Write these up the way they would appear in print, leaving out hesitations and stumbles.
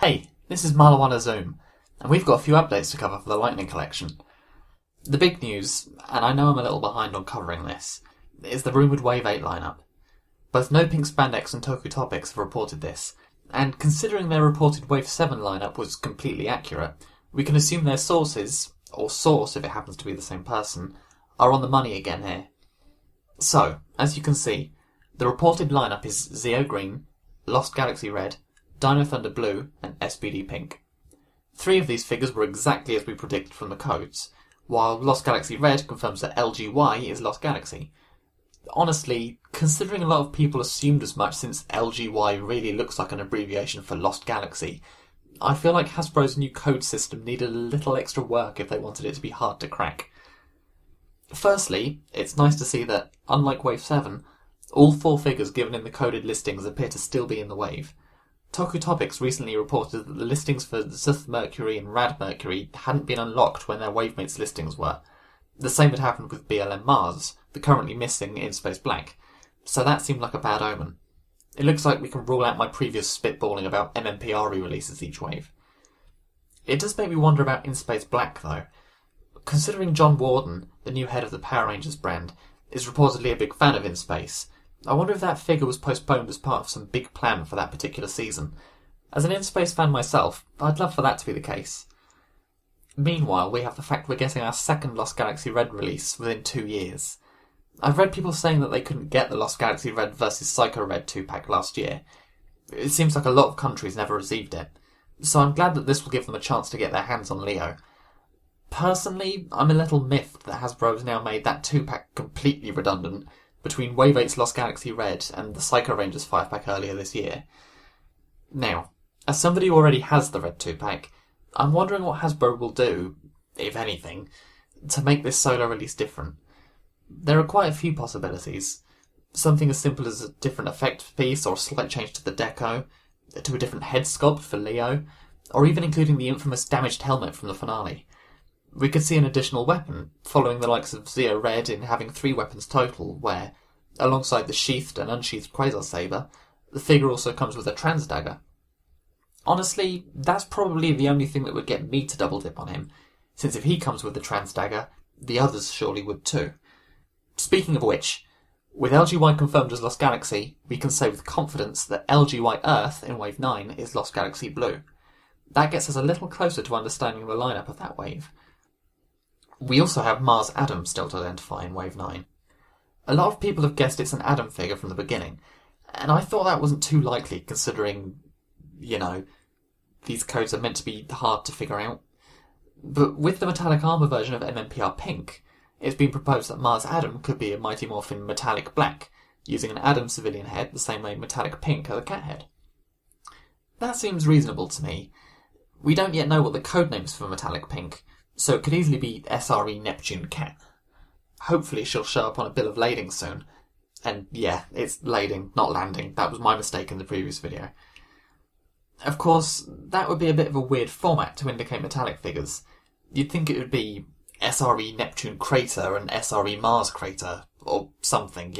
Hey, this is Malawana Zoom, and we've got a few updates to cover for the Lightning Collection. The big news, and I know I'm a little behind on covering this, is the rumoured Wave 8 lineup. Both No Pink Spandex and Toku Topics have reported this, and considering their reported Wave 7 lineup was completely accurate, we can assume their sources, or source if it happens to be the same person, are on the money again here. So, as you can see, the reported lineup is Zeo Green, Lost Galaxy Red, Dino Thunder Blue, and SPD Pink. 3 of these figures were exactly as we predicted from the codes, while Lost Galaxy Red confirms that LGY is Lost Galaxy. Honestly, considering a lot of people assumed as much since LGY really looks like an abbreviation for Lost Galaxy, I feel like Hasbro's new code system needed a little extra work if they wanted it to be hard to crack. Firstly, it's nice to see that, unlike Wave 7, all 4 figures given in the coded listings appear to still be in the wave. Toku Topics recently reported that the listings for Zuth Mercury and Rad Mercury hadn't been unlocked when their Wavemates listings were. The same had happened with BLM Mars, the currently missing In Space Black, so that seemed like a bad omen. It looks like we can rule out my previous spitballing about MMPR re-releases each wave. It does make me wonder about In Space Black though. Considering John Warden, the new head of the Power Rangers brand, is reportedly a big fan of In Space, I wonder if that figure was postponed as part of some big plan for that particular season. As an In Space fan myself, I'd love for that to be the case. Meanwhile, we have the fact we're getting our second Lost Galaxy Red release within 2 years. I've read people saying that they couldn't get the Lost Galaxy Red vs Psycho Red 2-pack last year. It seems like a lot of countries never received it, so I'm glad that this will give them a chance to get their hands on Leo. Personally, I'm a little miffed that Hasbro has now made that 2-pack completely redundant between Wave 8's Lost Galaxy Red and the Psycho Rangers 5-pack earlier this year. Now, as somebody who already has the Red 2-pack, I'm wondering what Hasbro will do, if anything, to make this solo release different. There are quite a few possibilities. Something as simple as a different effect piece or a slight change to the deco, to a different head sculpt for Leo, or even including the infamous damaged helmet from the finale. We could see an additional weapon, following the likes of Zeo Red in having 3 weapons total, where, alongside the sheathed and unsheathed Quasar Saber, the figure also comes with a trans dagger. Honestly, that's probably the only thing that would get me to double dip on him, since if he comes with the trans dagger, the others surely would too. Speaking of which, with LGY confirmed as Lost Galaxy, we can say with confidence that LGY Earth in Wave 9 is Lost Galaxy Blue. That gets us a little closer to understanding the lineup of that wave. We also have Mars Adam still to identify in Wave 9. A lot of people have guessed it's an Adam figure from the beginning, and I thought that wasn't too likely considering, these codes are meant to be hard to figure out. But with the metallic armour version of MMPR Pink, it's been proposed that Mars Adam could be a Mighty Morphin Metallic Black, using an Adam civilian head the same way Metallic Pink has a cat head. That seems reasonable to me. We don't yet know what the codename is for Metallic Pink, so it could easily be SRE Neptune Cat. Hopefully she'll show up on a bill of lading soon. And yeah, it's lading, not landing. That was my mistake in the previous video. Of course, that would be a bit of a weird format to indicate metallic figures. You'd think it would be SRE Neptune Crater and SRE Mars Crater, or something,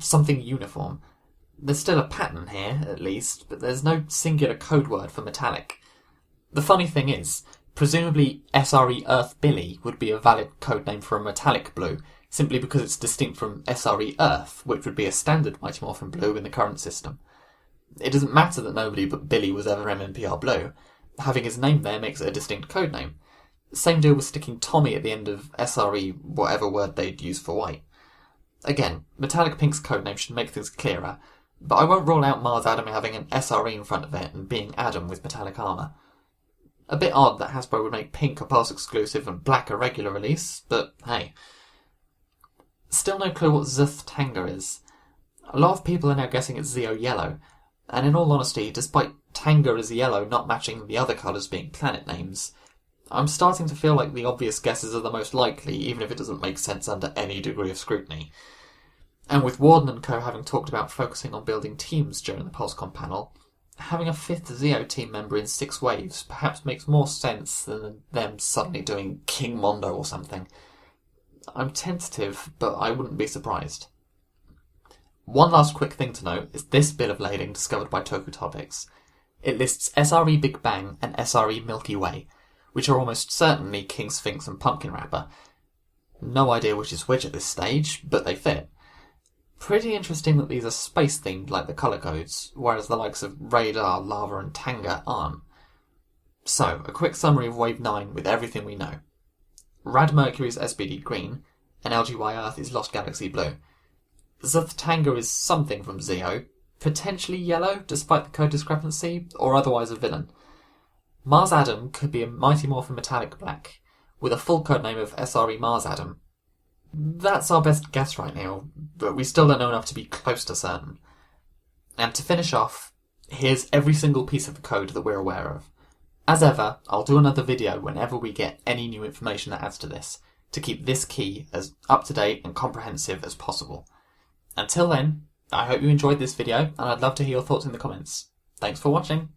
Something uniform. There's still a pattern here, at least, but there's no singular code word for metallic. The funny thing is, presumably SRE Earth Billy would be a valid codename for a metallic blue, simply because it's distinct from SRE Earth, which would be a standard Mighty Morphin Blue in the current system. It doesn't matter that nobody but Billy was ever MMPR Blue. Having his name there makes it a distinct codename. Same deal with sticking Tommy at the end of SRE, whatever word they'd use for white. Again, Metallic Pink's codename should make things clearer, but I won't rule out Mars Adam having an SRE in front of it and being Adam with metallic armour. A bit odd that Hasbro would make Pink a Pulse exclusive and Black a regular release, but hey. Still no clue what Zuth Tanga is. A lot of people are now guessing it's Zeo Yellow, and in all honesty, despite Tanga as yellow not matching the other colours being planet names, I'm starting to feel like the obvious guesses are the most likely, even if it doesn't make sense under any degree of scrutiny. And with Warden and co having talked about focusing on building teams during the PulseCon panel, having a 5th Zeo team member in 6 waves perhaps makes more sense than them suddenly doing King Mondo or something. I'm tentative, but I wouldn't be surprised. One last quick thing to note is this bit of lading discovered by Toku Topics. It lists SRE Big Bang and SRE Milky Way, which are almost certainly King Sphinx and Pumpkin Wrapper. No idea which is which at this stage, but they fit. Pretty interesting that these are space-themed like the colour codes, whereas the likes of Radar, Lava and Tanga aren't. So, a quick summary of Wave 9 with everything we know. Rad Mercury is SBD green, and LGY Earth is Lost Galaxy blue. Zuth Tanga is something from Zeo, potentially yellow despite the code discrepancy, or otherwise a villain. Mars Adam could be a Mighty Morphin Metallic Black, with a full codename of SRE Mars Adam. That's our best guess right now, but we still don't know enough to be close to certain. And to finish off, here's every single piece of the code that we're aware of. As ever, I'll do another video whenever we get any new information that adds to this, to keep this key as up-to-date and comprehensive as possible. Until then, I hope you enjoyed this video, and I'd love to hear your thoughts in the comments. Thanks for watching!